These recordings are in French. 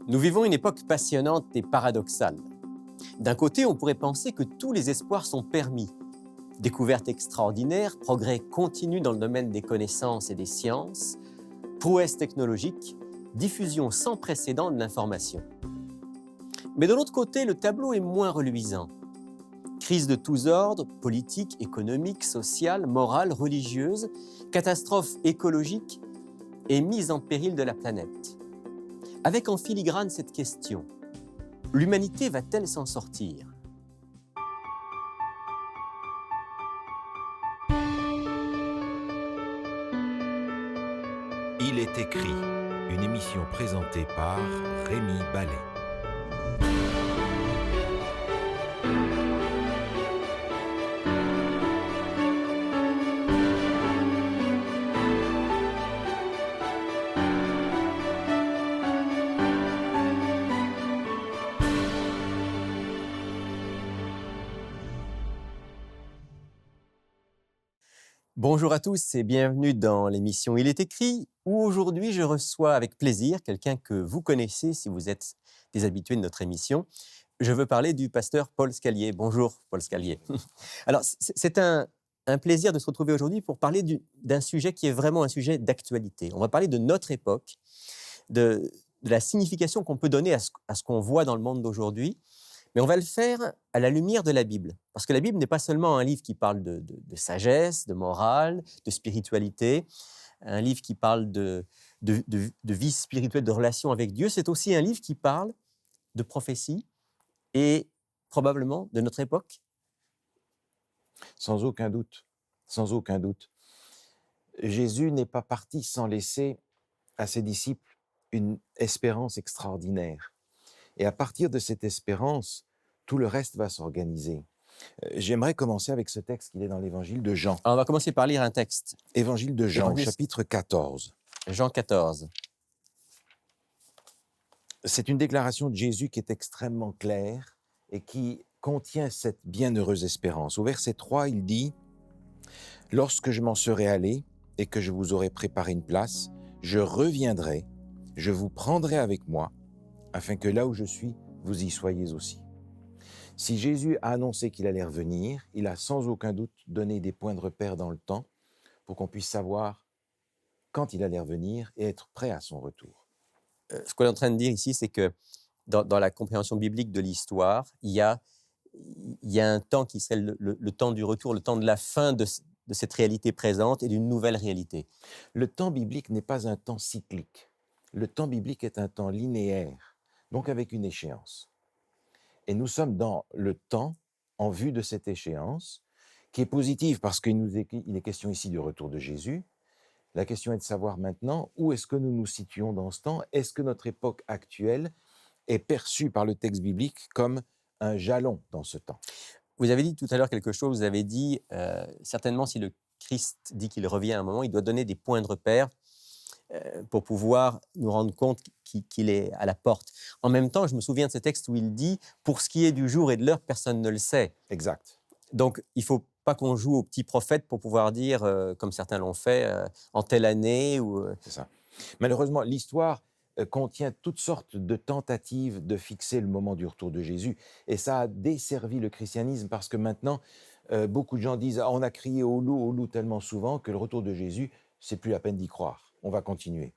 Nous vivons une époque passionnante et paradoxale. D'un côté, on pourrait penser que tous les espoirs sont permis. Découvertes extraordinaires, progrès continus dans le domaine des connaissances et des sciences, prouesses technologiques, diffusion sans précédent de l'information. Mais de l'autre côté, le tableau est moins reluisant. Crise de tous ordres, politiques, économiques, sociales, morales, religieuses, catastrophes écologiques et mise en péril de la planète. Avec en filigrane cette question: l'humanité va-t-elle s'en sortir? Il est écrit, une émission présentée par Rémi Ballet. Bonjour à tous et bienvenue dans l'émission Il est écrit, où aujourd'hui je reçois avec plaisir quelqu'un que vous connaissez si vous êtes des habitués de notre émission. Je veux parler du pasteur Paul Scalier. Bonjour Paul Scalier. Alors c'est un plaisir de se retrouver aujourd'hui pour parler d'un sujet qui est vraiment un sujet d'actualité. On va parler de notre époque, de la signification qu'on peut donner à ce qu'on voit dans le monde d'aujourd'hui. Mais on va le faire à la lumière de la Bible. Parce que la Bible n'est pas seulement un livre qui parle de sagesse, de morale, de spiritualité, un livre qui parle de vie spirituelle, de relation avec Dieu. C'est aussi un livre qui parle de prophétie et probablement de notre époque. Sans aucun doute, sans aucun doute. Jésus n'est pas parti sans laisser à ses disciples une espérance extraordinaire. Et à partir de cette espérance, tout le reste va s'organiser. J'aimerais commencer avec ce texte qui est dans l'évangile de Jean. Alors on va commencer par lire un texte. Évangile de Jean, Évangile- chapitre 14. Jean 14. C'est une déclaration de Jésus qui est extrêmement claire et qui contient cette bienheureuse espérance. Au verset 3, il dit « Lorsque je m'en serai allé et que je vous aurai préparé une place, je reviendrai, je vous prendrai avec moi, afin que là où je suis, vous y soyez aussi. » Si Jésus a annoncé qu'il allait revenir, il a sans aucun doute donné des points de repère dans le temps pour qu'on puisse savoir quand il allait revenir et être prêt à son retour. Ce qu'on est en train de dire ici, c'est que dans la compréhension biblique de l'histoire, il y a un temps qui serait le temps du retour, le temps de la fin de cette réalité présente et d'une nouvelle réalité. Le temps biblique n'est pas un temps cyclique. Le temps biblique est un temps linéaire, donc avec une échéance. Et nous sommes dans le temps en vue de cette échéance, qui est positive parce il est question ici du retour de Jésus. La question est de savoir maintenant où est-ce que nous nous situons dans ce temps. Est-ce que notre époque actuelle est perçue par le texte biblique comme un jalon dans ce temps? Vous avez dit tout à l'heure quelque chose, vous avez dit, certainement si le Christ dit qu'il revient à un moment, il doit donner des points de repère pour pouvoir nous rendre compte qu'il est à la porte. En même temps, je me souviens de ce texte où il dit « Pour ce qui est du jour et de l'heure, personne ne le sait ». Exact. Donc, il ne faut pas qu'on joue au petit prophète pour pouvoir dire, comme certains l'ont fait, en telle année. C'est ça. Malheureusement, l'histoire contient toutes sortes de tentatives de fixer le moment du retour de Jésus. Et ça a desservi le christianisme parce que maintenant, beaucoup de gens disent « Ah, on a crié au loup tellement souvent que le retour de Jésus, c'est plus la peine d'y croire. On va continuer. »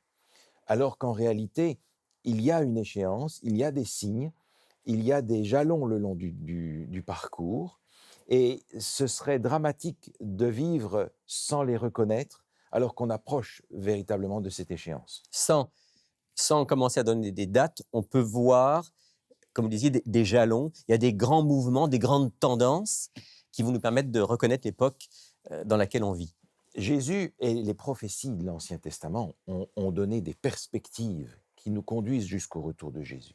Alors qu'en réalité, il y a une échéance, il y a des signes, il y a des jalons le long du parcours. Et ce serait dramatique de vivre sans les reconnaître alors qu'on approche véritablement de cette échéance. Sans commencer à donner des dates, on peut voir, comme vous disiez, des jalons. Il y a des grands mouvements, des grandes tendances qui vont nous permettre de reconnaître l'époque dans laquelle on vit. Jésus et les prophéties de l'Ancien Testament ont donné des perspectives qui nous conduisent jusqu'au retour de Jésus.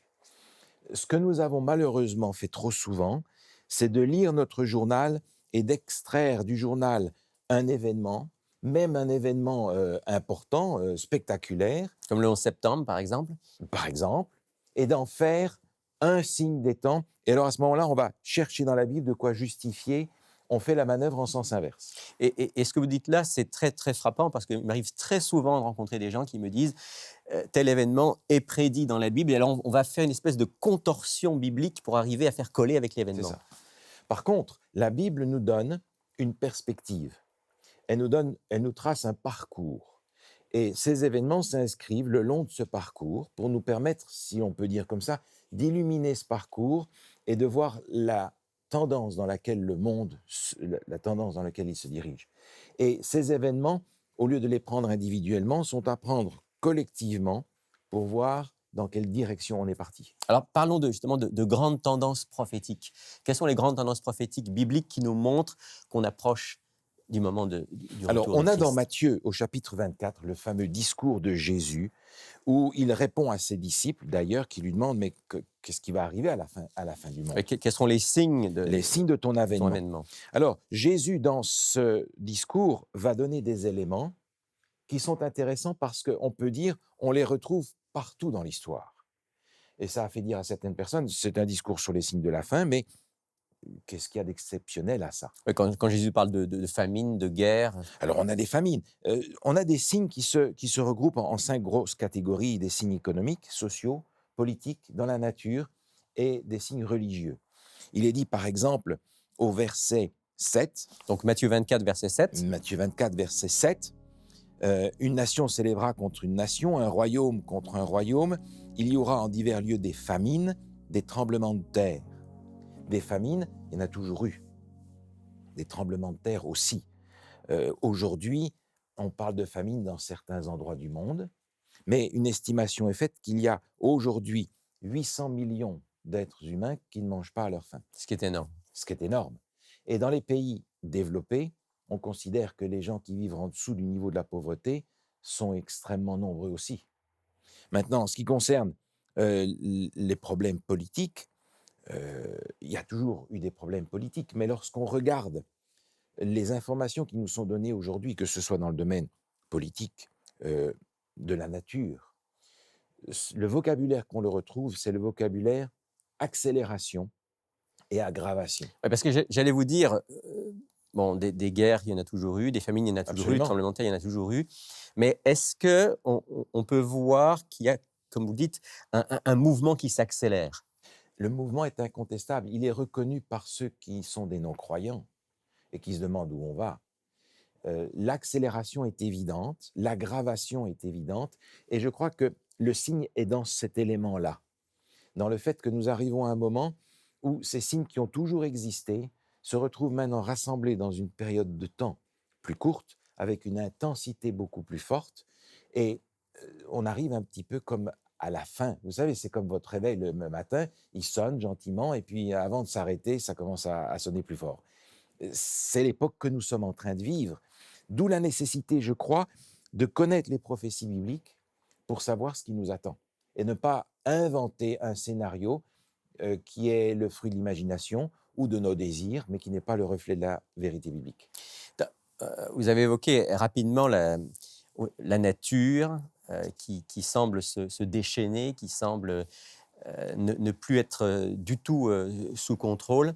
Ce que nous avons malheureusement fait trop souvent, c'est de lire notre journal et d'extraire du journal un événement, même un événement important, spectaculaire, Comme le 11 septembre, par exemple. par exemple, et d'en faire un signe des temps. Et alors à ce moment-là, on va chercher dans la Bible de quoi justifier. on fait la manœuvre en sens inverse. Et ce que vous dites là, c'est très, très frappant parce qu'il m'arrive très souvent de rencontrer des gens qui me disent tel événement est prédit dans la Bible et alors on va faire une espèce de contorsion biblique pour arriver à faire coller avec C'est l'événement. ça. Par contre, la Bible nous donne une perspective. Elle nous trace un parcours. Et ces événements s'inscrivent le long de ce parcours pour nous permettre, si on peut dire comme ça, d'illuminer ce parcours et de voir la tendance dans laquelle le monde, la tendance dans laquelle il se dirige. Et ces événements, au lieu de les prendre individuellement, sont à prendre collectivement pour voir dans quelle direction on est parti. Alors parlons justement de grandes tendances prophétiques. Quelles sont les grandes tendances prophétiques bibliques qui nous montrent qu'on approche du moment du retour Alors, de on a Christ? dans Matthieu, au chapitre 24, le fameux discours de Jésus, où il répond à ses disciples, d'ailleurs, qui lui demandent, mais qu'est-ce qui va arriver à la fin du monde? Quels sont les signes de Les signes de ton ton avènement. événement? Alors, Jésus, dans ce discours, va donner des éléments qui sont intéressants parce qu'on peut dire, on les retrouve partout dans l'histoire. Et ça a fait dire à certaines personnes, c'est un discours sur les signes de la fin, mais qu'est-ce qu'il y a d'exceptionnel à ça? Oui, quand Jésus parle de famine, de guerre, Alors, on a des famines, on a des signes qui se regroupent en 5 grosses catégories, des signes économiques, sociaux, politiques, dans la nature et des signes religieux. Il est dit, par exemple, au verset 7, donc Matthieu 24, verset 7, Matthieu 24, verset 7, une nation s'élèvera contre une nation, un royaume contre un royaume. Il y aura en divers lieux des famines, des tremblements de terre. Des famines, il y en a toujours eu. Des tremblements de terre aussi. Aujourd'hui, on parle de famine dans certains endroits du monde, mais une estimation est faite qu'il y a aujourd'hui 800 millions d'êtres humains qui ne mangent pas à leur faim, ce qui est énorme. ce qui est énorme. Et dans les pays développés, on considère que les gens qui vivent en dessous du niveau de la pauvreté sont extrêmement nombreux aussi. Maintenant, en ce qui concerne les problèmes politiques, il y a toujours eu des problèmes politiques, mais lorsqu'on regarde les informations qui nous sont données aujourd'hui, que ce soit dans le domaine politique, de la nature, le vocabulaire qu'on le retrouve, c'est le vocabulaire accélération et aggravation. Ouais, parce que j'allais vous dire, bon, des guerres, il y en a toujours eu, des famines, il y en a toujours eu, des Absolument. tremblements de terre, il y en a toujours eu. Mais est-ce qu'on peut voir qu'il y a, comme vous dites, un mouvement qui s'accélère? Le mouvement est incontestable. Il est reconnu par ceux qui sont des non-croyants et qui se demandent où on va. L'accélération est évidente, l'aggravation est évidente, et je crois que le signe est dans cet élément-là, dans le fait que nous arrivons à un moment où ces signes qui ont toujours existé se retrouvent maintenant rassemblés dans une période de temps plus courte, avec une intensité beaucoup plus forte, et on arrive un petit peu comme à la fin. Vous savez, c'est comme votre réveil le matin, il sonne gentiment, et puis avant de s'arrêter, ça commence à sonner plus fort. C'est l'époque que nous sommes en train de vivre. D'où la nécessité, je crois, de connaître les prophéties bibliques pour savoir ce qui nous attend et ne pas inventer un scénario qui est le fruit de l'imagination ou de nos désirs, mais qui n'est pas le reflet de la vérité biblique. Vous avez évoqué rapidement la nature qui semble se déchaîner, qui semble ne plus être du tout sous contrôle.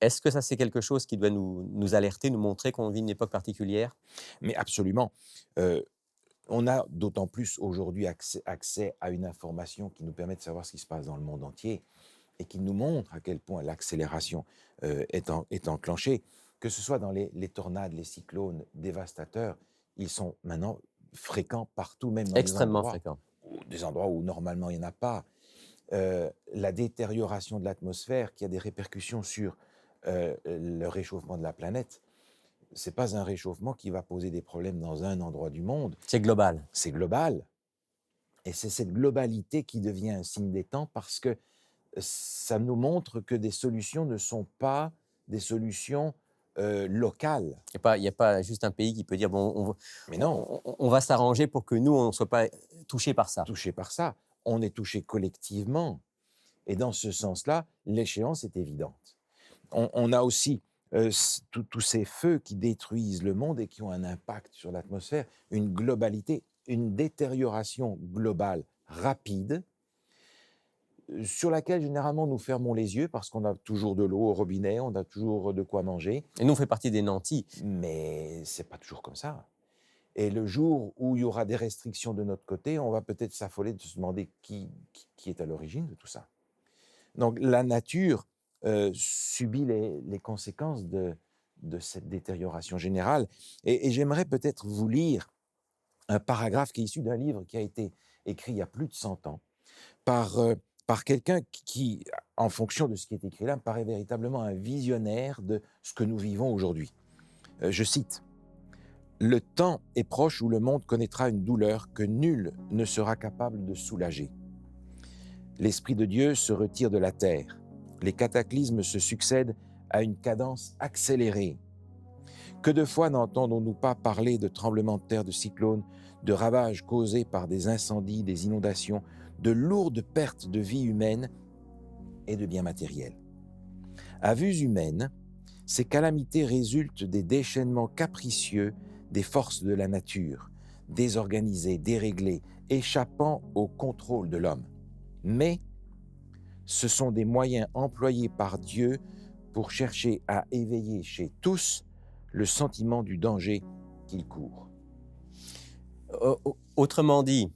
Est-ce que ça, c'est quelque chose qui doit nous alerter, nous montrer qu'on vit une époque particulière? Mais absolument. On a d'autant plus aujourd'hui accès à une information qui nous permet de savoir ce qui se passe dans le monde entier et qui nous montre à quel point l'accélération est enclenchée, que ce soit dans les tornades, les cyclones dévastateurs, ils sont maintenant fréquents partout, même dans Extrêmement fréquent. des endroits où normalement il n'y en a pas. La détérioration de l'atmosphère qui a des répercussions sur le réchauffement de la planète. Ce n'est pas un réchauffement qui va poser des problèmes dans un endroit du monde. C'est global. C'est global. Et c'est cette globalité qui devient un signe des temps parce que ça nous montre que des solutions ne sont pas des solutions locales. Il n'y a pas juste un pays qui peut dire bon, Mais non, on va s'arranger pour que nous, on ne soit pas touchés par ça. touché par ça, on est touché collectivement. Et dans ce sens-là, l'échéance est évidente. On a aussi tous ces feux qui détruisent le monde et qui ont un impact sur l'atmosphère, une globalité, une détérioration globale rapide. sur laquelle généralement nous fermons les yeux parce qu'on a toujours de l'eau au robinet, on a toujours de quoi manger, Et nous, on fait partie des nantis. mais c'est pas toujours comme ça. Et le jour où il y aura des restrictions de notre côté, on va peut-être s'affoler de se demander qui est à l'origine de tout ça. Donc la nature subit les conséquences de cette détérioration générale. Et j'aimerais peut-être vous lire un paragraphe qui est issu d'un livre qui a été écrit il y a plus de 100 ans par quelqu'un qui, en fonction de ce qui est écrit là, me paraît véritablement un visionnaire de ce que nous vivons aujourd'hui. Je cite. Le temps est proche où le monde connaîtra une douleur que nul ne sera capable de soulager. L'Esprit de Dieu se retire de la terre. Les cataclysmes se succèdent à une cadence accélérée. Que de fois n'entendons-nous pas parler de tremblements de terre, de cyclones, de ravages causés par des incendies, des inondations, de lourdes pertes de vie humaine et de biens matériels. À vue humaine, ces calamités résultent des déchaînements capricieux des forces de la nature, désorganisées, déréglées, échappant au contrôle de l'homme. Mais ce sont des moyens employés par Dieu pour chercher à éveiller chez tous le sentiment du danger qu'ils courent. Autrement dit,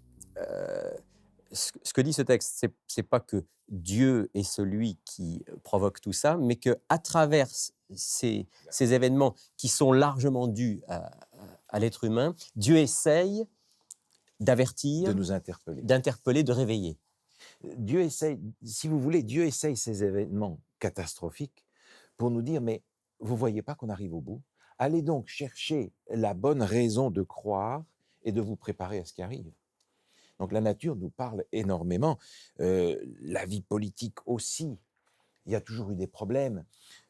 ce que dit ce texte, c'est pas que Dieu est celui qui provoque tout ça, mais qu'à travers ces événements qui sont largement dus à l'être humain, Dieu essaye d'avertir, De nous interpeller. d'interpeller, de réveiller. Dieu essaye, si vous voulez, Dieu essaye ces événements catastrophiques pour nous dire, mais vous ne voyez pas qu'on arrive au bout? Allez donc chercher la bonne raison de croire et de vous préparer à ce qui arrive. Donc la nature nous parle énormément, la vie politique aussi. Il y a toujours eu des problèmes,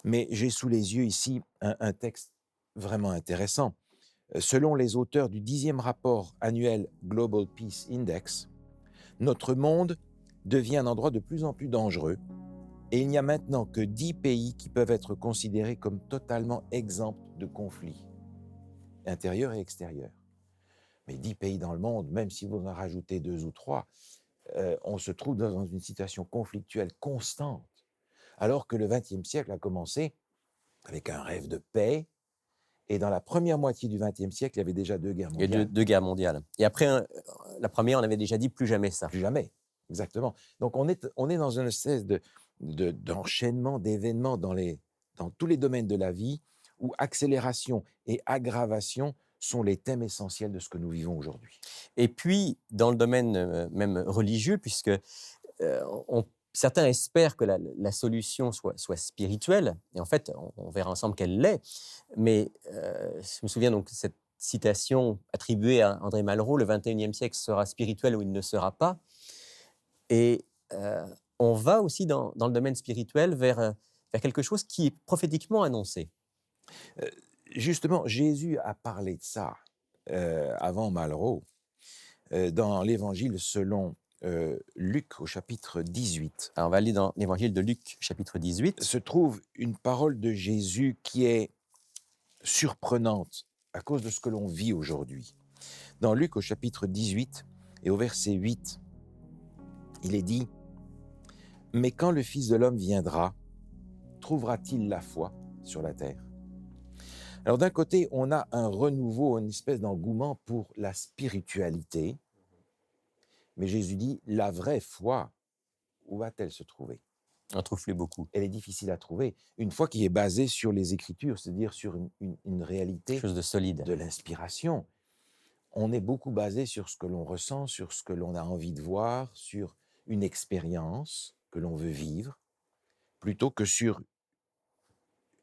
mais j'ai sous les yeux ici un texte vraiment intéressant. Selon les auteurs du 10e rapport annuel Global Peace Index, notre monde devient un endroit de plus en plus dangereux et il n'y a maintenant que 10 pays qui peuvent être considérés comme totalement exempts de conflits, intérieurs et extérieurs. Mais 10 pays dans le monde, même si vous en rajoutez 2 ou 3, on se trouve dans une situation conflictuelle constante, alors que le XXe siècle a commencé avec un rêve de paix, et dans la première moitié du XXe siècle, il y avait déjà 2 guerres Il y a mondiales. deux guerres mondiales. Et après, la première, on avait déjà dit plus jamais ça. Plus jamais, exactement. Donc on est dans une espèce d'enchaînement d'événements dans tous les domaines de la vie, où accélération et aggravation sont les thèmes essentiels de ce que nous vivons aujourd'hui. Et puis, dans le domaine même religieux, puisque certains espèrent que la solution soit spirituelle, et en fait, on verra ensemble qu'elle l'est, mais je me souviens donc de cette citation attribuée à André Malraux, le 21e siècle sera spirituel ou il ne sera pas, et on va aussi dans le domaine spirituel vers quelque chose qui est prophétiquement annoncé. Justement, Jésus a parlé de ça avant Malraux, dans l'Évangile selon Luc au chapitre 18. Alors, on va aller dans l'Évangile de Luc, chapitre 18. Se trouve une parole de Jésus qui est surprenante à cause de ce que l'on vit aujourd'hui. Dans Luc au chapitre 18 et au verset 8, il est dit « Mais quand le Fils de l'homme viendra, trouvera-t-il la foi sur la terre ?» Alors d'un côté, on a un renouveau, une espèce d'engouement pour la spiritualité, mais Jésus dit, la vraie foi, où va-t-elle se trouver? On trouve plus beaucoup. Elle est difficile à trouver. Une foi qui est basée sur les Écritures, c'est-à-dire sur une réalité Quelque chose de solide. de l'inspiration. On est beaucoup basé sur ce que l'on ressent, sur ce que l'on a envie de voir, sur une expérience que l'on veut vivre, plutôt que sur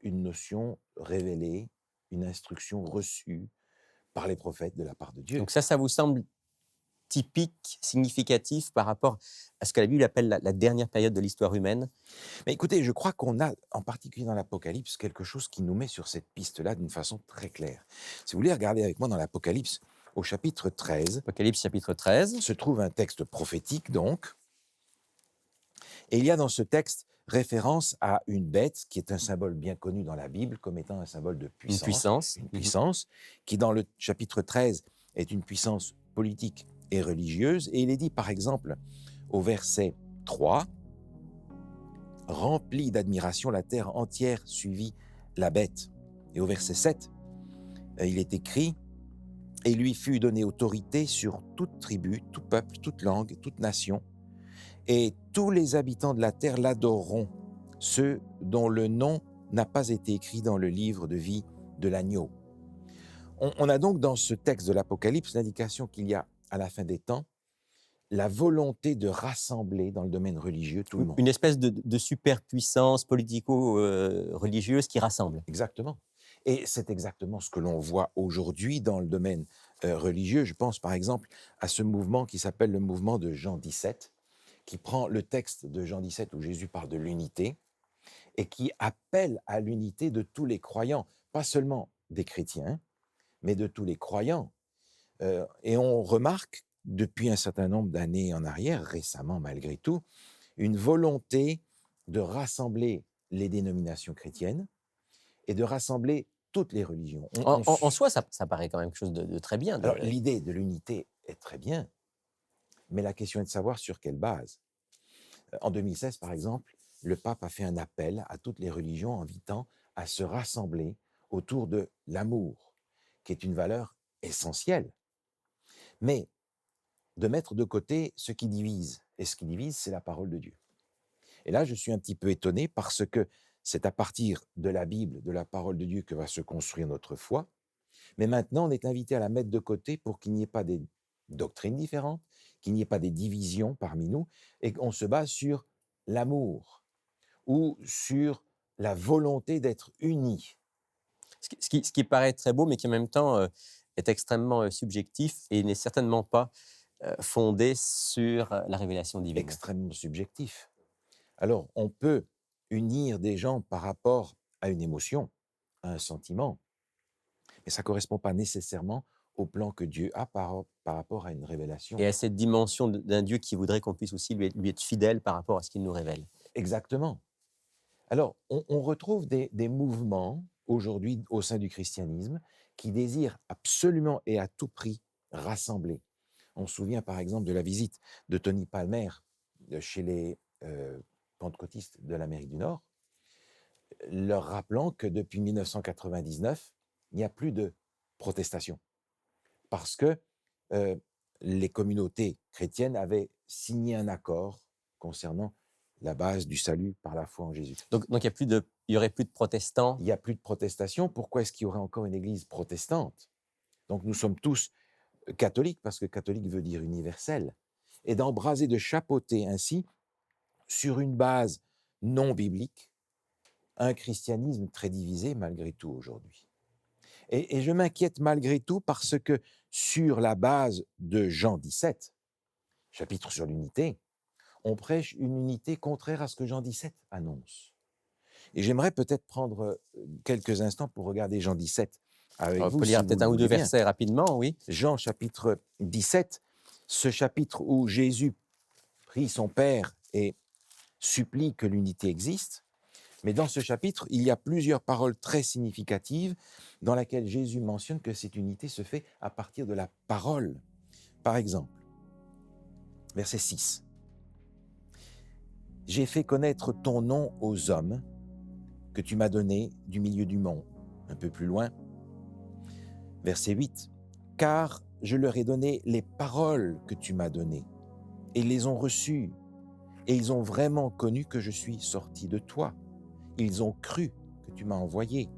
une notion révélée, une instruction reçue par les prophètes de la part de Dieu. Donc ça vous semble typique, significatif par rapport à ce que la Bible appelle la dernière période de l'histoire humaine? Mais écoutez, je crois qu'on a, en particulier dans l'Apocalypse, quelque chose qui nous met sur cette piste-là d'une façon très claire. Si vous voulez regarder avec moi dans l'Apocalypse, au chapitre 13, Apocalypse chapitre 13. se trouve un texte prophétique donc, et il y a dans ce texte référence à une bête qui est un symbole bien connu dans la Bible comme étant un symbole de puissance. Une puissance. Une puissance qui, dans le chapitre 13, est une puissance politique et religieuse. Et il est dit, par exemple, au verset 3, remplie d'admiration, la terre entière suivit la bête. Et au verset 7, il est écrit « Et lui fut donné autorité sur toute tribu, tout peuple, toute langue, toute nation, et tous les habitants de la terre l'adoreront, ceux dont le nom n'a pas été écrit dans le livre de vie de l'agneau. » On a donc dans ce texte de l'Apocalypse l'indication qu'il y a, à la fin des temps, la volonté de rassembler dans le domaine religieux tout le monde. Une espèce de superpuissance politico-religieuse qui rassemble. Exactement. Et c'est exactement ce que l'on voit aujourd'hui dans le domaine religieux. Je pense par exemple à ce mouvement qui s'appelle le mouvement de Jean 17, qui prend le texte de Jean 17 où Jésus parle de l'unité et qui appelle à l'unité de tous les croyants, pas seulement des chrétiens, mais de tous les croyants. Et on remarque depuis un certain nombre d'années en arrière, récemment malgré tout, une volonté de rassembler les dénominations chrétiennes et de rassembler toutes les religions. En soi, ça paraît quand même quelque chose de très bien. Alors, l'idée de l'unité est très bien, mais la question est de savoir sur quelle base. En 2016, par exemple, le pape a fait un appel à toutes les religions invitant à se rassembler autour de l'amour, qui est une valeur essentielle, mais de mettre de côté ce qui divise. Et ce qui divise, c'est la parole de Dieu. Et là, je suis un petit peu étonné parce que c'est à partir de la Bible, de la parole de Dieu que va se construire notre foi. Mais maintenant, on est invité à la mettre de côté pour qu'il n'y ait pas des doctrines différentes, qu'il n'y ait pas des divisions parmi nous, et qu'on se base sur l'amour ou sur la volonté d'être unis. Ce qui paraît très beau, mais qui en même temps est extrêmement subjectif et n'est certainement pas fondé sur la révélation divine. Extrêmement subjectif. Alors, on peut unir des gens par rapport à une émotion, à un sentiment, mais ça ne correspond pas nécessairement au plan que Dieu a par rapport à une révélation. Et à cette dimension d'un Dieu qui voudrait qu'on puisse aussi lui être fidèle par rapport à ce qu'il nous révèle. Exactement. Alors, on retrouve des mouvements aujourd'hui au sein du christianisme qui désirent absolument et à tout prix rassembler. On se souvient par exemple de la visite de Tony Palmer chez les pentecôtistes de l'Amérique du Nord, leur rappelant que depuis 1999, il n'y a plus de protestation. Parce que les communautés chrétiennes avaient signé un accord concernant la base du salut par la foi en Jésus. Donc il y aurait plus de protestants. Il n'y a plus de protestation. Pourquoi est-ce qu'il y aurait encore une église protestante? Donc nous sommes tous catholiques, parce que catholique veut dire universel. Et d'embraser, de chapeauter ainsi, sur une base non biblique, un christianisme très divisé malgré tout aujourd'hui. Et je m'inquiète malgré tout parce que sur la base de Jean 17, chapitre sur l'unité, on prêche une unité contraire à ce que Jean 17 annonce. Et j'aimerais peut-être prendre quelques instants pour regarder Jean 17 avec vous. On peut lire peut-être un ou deux versets rapidement, oui. Jean chapitre 17, ce chapitre où Jésus prie son Père et supplie que l'unité existe. Mais dans ce chapitre, il y a plusieurs paroles très significatives dans lesquelles Jésus mentionne que cette unité se fait à partir de la parole. Par exemple, verset 6. « J'ai fait connaître ton nom aux hommes que tu m'as donné du milieu du monde. » Un peu plus loin, verset 8. « Car je leur ai donné les paroles que tu m'as données, et ils les ont reçues, et ils ont vraiment connu que je suis sorti de toi. Ils ont cru que tu m'as envoyé. »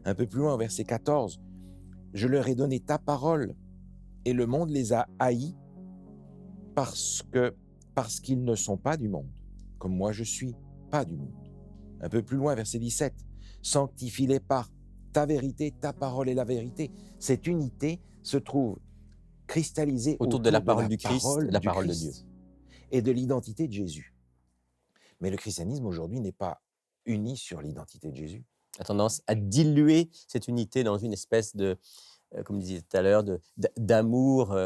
Un peu plus loin, verset 14, « Je leur ai donné ta parole, et le monde les a haïs parce qu'ils ne sont pas du monde, comme moi je suis pas du monde. » Un peu plus loin, verset 17, « Sanctifie-les par ta vérité, ta parole est la vérité. » Cette unité se trouve cristallisée autour de la parole du Christ, la parole de Dieu. Et de l'identité de Jésus. Mais le christianisme aujourd'hui n'est pas uni sur l'identité de Jésus. A tendance à diluer cette unité dans une espèce de, comme je disais tout à l'heure, d'amour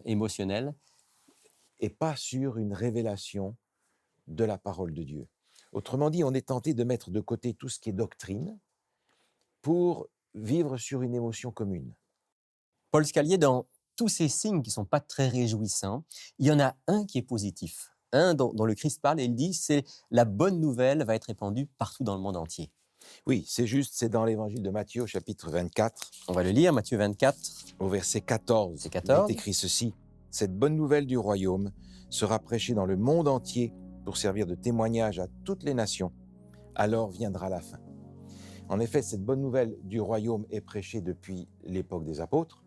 émotionnel. Et pas sur une révélation de la parole de Dieu. Autrement dit, on est tenté de mettre de côté tout ce qui est doctrine pour vivre sur une émotion commune. Paul Scalier, dans tous ces signes qui ne sont pas très réjouissants, il y en a un qui est positif. hein, dont le Christ parle, et il dit, c'est la bonne nouvelle va être répandue partout dans le monde entier. Oui, c'est juste, c'est dans l'évangile de Matthieu, au chapitre 24, On va le lire, Matthieu 24, au verset 14. c'est Il 14. est écrit ceci: « Cette bonne nouvelle du royaume sera prêchée dans le monde entier pour servir de témoignage à toutes les nations. Alors viendra la fin. » En effet, cette bonne nouvelle du royaume est prêchée depuis l'époque des apôtres,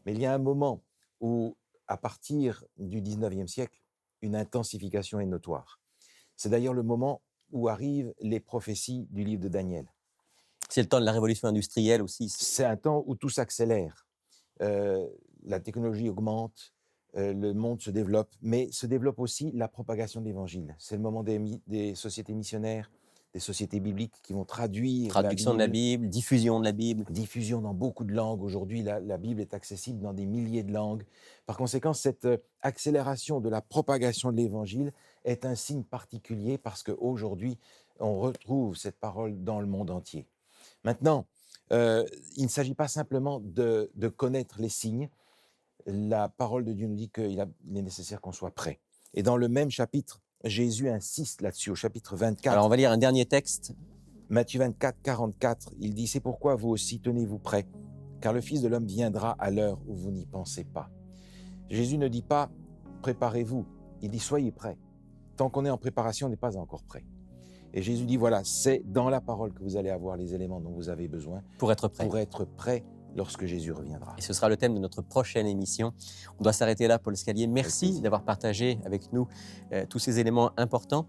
mais il y a un moment où, à partir du 19e siècle, une intensification est notoire. C'est d'ailleurs le moment où arrivent les prophéties du livre de Daniel. C'est le temps de la révolution industrielle aussi. C'est un temps où tout s'accélère. La technologie augmente, le monde se développe, mais se développe aussi la propagation de l'Évangile. C'est le moment des sociétés missionnaires, des sociétés bibliques qui vont traduire Traduction de la Bible, diffusion de la Bible. diffusion dans beaucoup de langues. Aujourd'hui, la Bible est accessible dans des milliers de langues. Par conséquent, cette accélération de la propagation de l'Évangile est un signe particulier parce qu'aujourd'hui, on retrouve cette parole dans le monde entier. Maintenant, il ne s'agit pas simplement de connaître les signes. La parole de Dieu nous dit qu'il est nécessaire qu'on soit prêt. Et dans le même chapitre, Jésus insiste là-dessus, au chapitre 24. Alors, on va lire un dernier texte. Matthieu 24, 44, il dit « C'est pourquoi vous aussi tenez-vous prêts, car le Fils de l'homme viendra à l'heure où vous n'y pensez pas. » Jésus ne dit pas « Préparez-vous », il dit « Soyez prêts ». Tant qu'on est en préparation, on n'est pas encore prêt. Et Jésus dit « Voilà, c'est dans la parole que vous allez avoir les éléments dont vous avez besoin Pour être prêt. lorsque Jésus reviendra. » Et ce sera le thème de notre prochaine émission. On doit s'arrêter là, Paul Scalier. Merci d'avoir partagé avec nous tous ces éléments importants.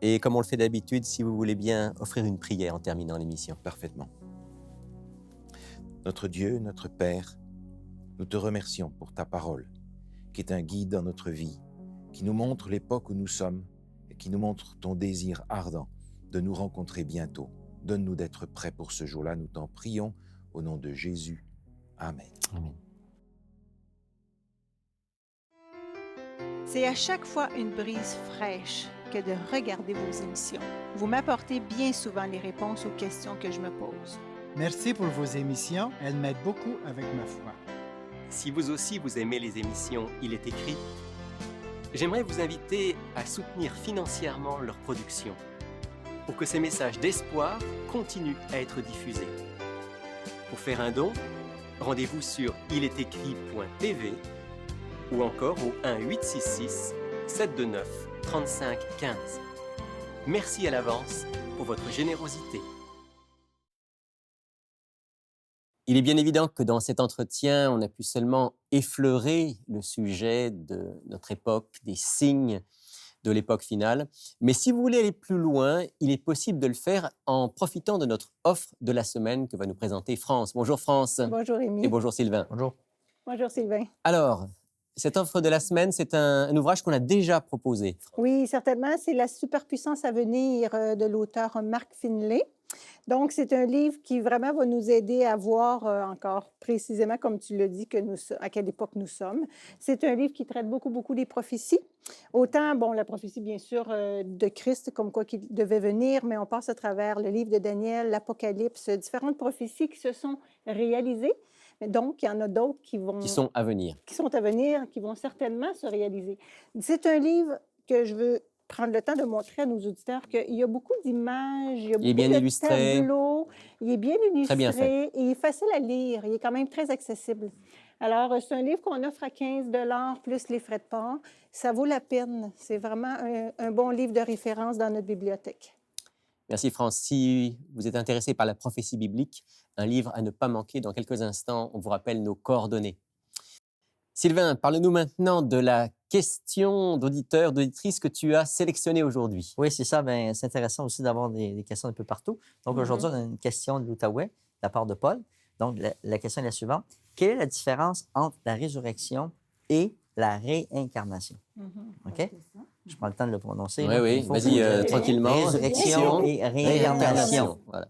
Et comme on le fait d'habitude, si vous voulez bien offrir une prière en terminant l'émission. Parfaitement. Notre Dieu, notre Père, nous te remercions pour ta parole, qui est un guide dans notre vie, qui nous montre l'époque où nous sommes et qui nous montre ton désir ardent de nous rencontrer bientôt. Donne-nous d'être prêts pour ce jour-là, nous t'en prions au nom de Jésus. Amen. Amen. C'est à chaque fois une brise fraîche que de regarder vos émissions. Vous m'apportez bien souvent les réponses aux questions que je me pose. Merci pour vos émissions, elles m'aident beaucoup avec ma foi. Si vous aussi vous aimez les émissions Il est écrit, j'aimerais vous inviter à soutenir financièrement leur production pour que ces messages d'espoir continuent à être diffusés. Pour faire un don, rendez-vous sur ilestécrit.tv ou encore au 1-866-729-3515. Merci à l'avance pour votre générosité. Il est bien évident que dans cet entretien, on a pu seulement effleurer le sujet de notre époque, des signes de l'époque finale. Mais si vous voulez aller plus loin, il est possible de le faire en profitant de notre offre de la semaine que va nous présenter France. Bonjour France. Bonjour Rémi. Et bonjour Sylvain. Bonjour. Bonjour Sylvain. Alors, cette offre de la semaine, c'est un ouvrage qu'on a déjà proposé. Oui, certainement, c'est La superpuissance à venir de l'auteur Mark Finlay. Donc, c'est un livre qui vraiment va nous aider à voir encore précisément, comme tu le dis, à quelle époque nous sommes. C'est un livre qui traite beaucoup des prophéties. Autant, la prophétie, bien sûr, de Christ, comme quoi qu'il devait venir, mais on passe à travers le livre de Daniel, l'Apocalypse, différentes prophéties qui se sont réalisées. Donc, il y en a d'autres qui sont à venir. Qui sont à venir, qui vont certainement se réaliser. C'est un livre que je veux prendre le temps de montrer à nos auditeurs qu'il y a beaucoup d'images, il y a beaucoup bien de illustré. tableaux, il est bien illustré, Très bien fait. et il est facile à lire, il est quand même très accessible. Alors, c'est un livre qu'on offre à 15 $ plus les frais de port. Ça vaut la peine. C'est vraiment un bon livre de référence dans notre bibliothèque. Merci France. Si vous êtes intéressé par la prophétie biblique, un livre à ne pas manquer. Dans quelques instants, on vous rappelle nos coordonnées. Sylvain, parle-nous maintenant de la question d'auditeur, d'auditrice que tu as sélectionnée aujourd'hui. Oui, c'est ça. Ben, c'est intéressant aussi d'avoir des questions un peu partout. Donc, aujourd'hui, on a une question de l'Outaouais, de la part de Paul. Donc, la question est la suivante. Quelle est la différence entre la résurrection et la réincarnation? OK? Je prends le temps de le prononcer. Oui, vas-y, tranquillement. Résurrection et réincarnation. Voilà.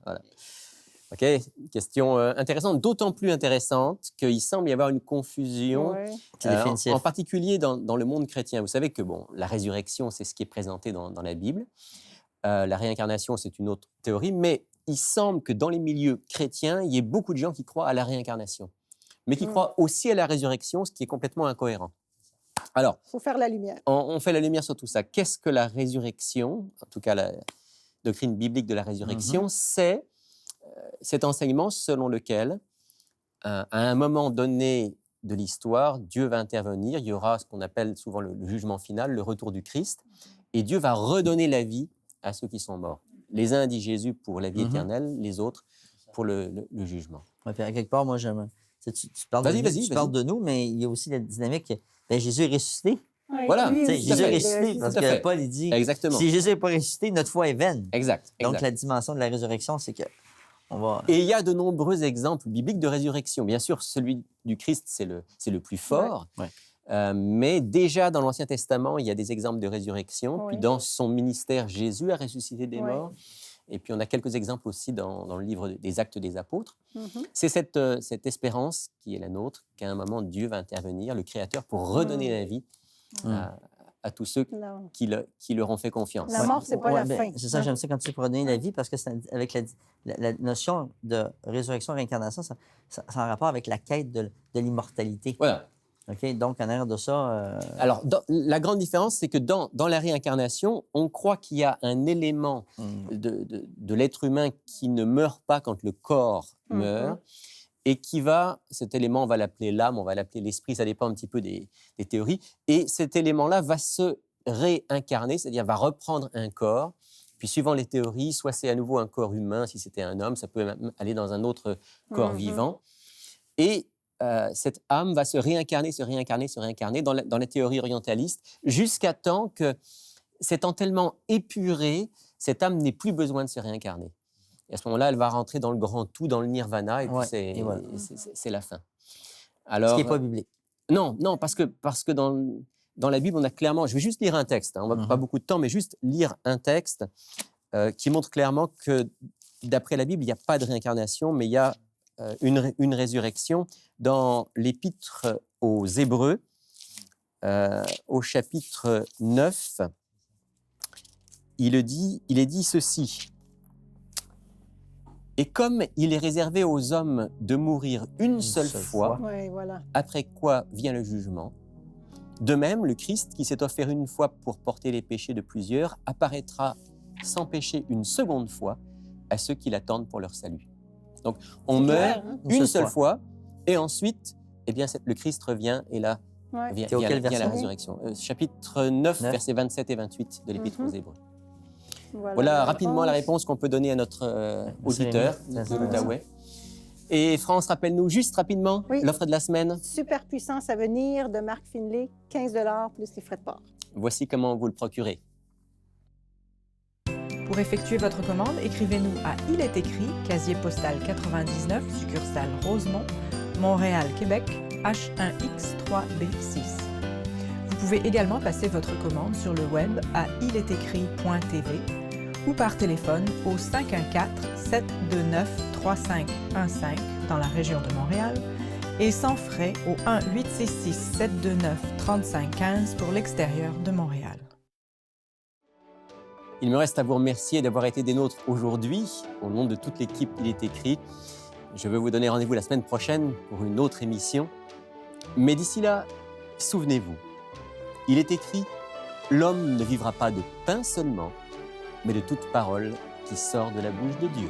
OK, question intéressante, d'autant plus intéressante qu'il semble y avoir une confusion, C'est définitif. en particulier dans le monde chrétien. Vous savez que la résurrection, c'est ce qui est présenté dans la Bible. La réincarnation, c'est une autre théorie, mais il semble que dans les milieux chrétiens, il y ait beaucoup de gens qui croient à la réincarnation, mais qui croient aussi à la résurrection, ce qui est complètement incohérent. Alors, Il faut faire la lumière. on fait la lumière sur tout ça. Qu'est-ce que la résurrection? En tout cas, la doctrine biblique de la résurrection, c'est cet enseignement selon lequel, à un moment donné de l'histoire, Dieu va intervenir. Il y aura ce qu'on appelle souvent le jugement final, le retour du Christ. Et Dieu va redonner la vie à ceux qui sont morts. Les uns disent Jésus pour la vie éternelle, les autres pour le jugement. Ouais, puis à quelque part, moi, j'aime. Tu parles, Vas-y, tu parles de nous, mais il y a aussi la dynamique. Ben, Jésus est ressuscité. Oui, Voilà, lui tu sais, aussi, Jésus est fait. ressuscité parce Tout à que fait. Paul, il dit Exactement. si Jésus n'est pas ressuscité, notre foi est vaine. Exact. Donc, exact. la dimension de la résurrection, c'est que on va. Et il y a de nombreux exemples bibliques de résurrection. Bien sûr, celui du Christ, c'est le plus fort. Ouais. Mais déjà, dans l'Ancien Testament, il y a des exemples de résurrection. Oui. Puis dans son ministère, Jésus a ressuscité des Oui. morts. Et puis on a quelques exemples aussi dans le livre des Actes des Apôtres. Mhm. C'est cette espérance qui est la nôtre, qu'à un moment, Dieu va intervenir, le Créateur, pour redonner la vie à tous ceux Non. qui leur ont fait confiance. La mort, c'est pas la fin. C'est ça, Hein? j'aime ça quand tu dis pour redonner la vie parce que avec la notion de résurrection, réincarnation, ça a un rapport avec la quête de l'immortalité. Voilà. OK? Donc, en arrière de ça. Alors, la grande différence, c'est que dans la réincarnation, on croit qu'il y a un élément de l'être humain qui ne meurt pas quand le corps meurt, et cet élément, on va l'appeler l'âme, on va l'appeler l'esprit, ça dépend un petit peu des théories, et cet élément-là va se réincarner, c'est-à-dire va reprendre un corps, puis suivant les théories, soit c'est à nouveau un corps humain, si c'était un homme, ça peut même aller dans un autre corps vivant, et cette âme va se réincarner dans la théorie orientaliste, jusqu'à temps que, s'étant tellement épurée, cette âme n'ait plus besoin de se réincarner. Et à ce moment-là, elle va rentrer dans le grand tout, dans le nirvana, et puis voilà. c'est la fin. Alors, Ce qui n'est pas biblique. Non, parce que dans la Bible, on a clairement... Je vais juste lire un texte, hein, on n'a pas beaucoup de temps, mais juste lire un texte qui montre clairement que, d'après la Bible, il n'y a pas de réincarnation, mais il y a une résurrection. Dans l'Épître aux Hébreux, au chapitre 9, il est dit ceci. « Et comme il est réservé aux hommes de mourir une seule fois, Oui, voilà. après quoi vient le jugement, de même, le Christ, qui s'est offert une fois pour porter les péchés de plusieurs, apparaîtra sans péché une seconde fois à ceux qui l'attendent pour leur salut. » Donc, on meurt une seule fois, et ensuite, eh bien, le Christ revient, et là, vient la résurrection. Chapitre 9, versets 27 et 28 de l'Épître aux Hébreux. Voilà rapidement la réponse qu'on peut donner à notre auditeur de l'Outaouais. Et France, rappelle-nous juste rapidement l'offre de la semaine. Superpuissance à venir de Marc Finlay, 15 $ plus les frais de port. Voici comment vous le procurez. Pour effectuer votre commande, écrivez-nous à Il est écrit, casier postal 99, succursale Rosemont, Montréal, Québec, H1X3B6. Vous pouvez également passer votre commande sur le web à ilestécrit.tv ou par téléphone au 514-729-3515 dans la région de Montréal et sans frais au 1-866-729-3515 pour l'extérieur de Montréal. Il me reste à vous remercier d'avoir été des nôtres aujourd'hui. Au nom de toute l'équipe Il est écrit, je veux vous donner rendez-vous la semaine prochaine pour une autre émission. Mais d'ici là, souvenez-vous, il est écrit « L'homme ne vivra pas de pain seulement, mais de toute parole qui sort de la bouche de Dieu. »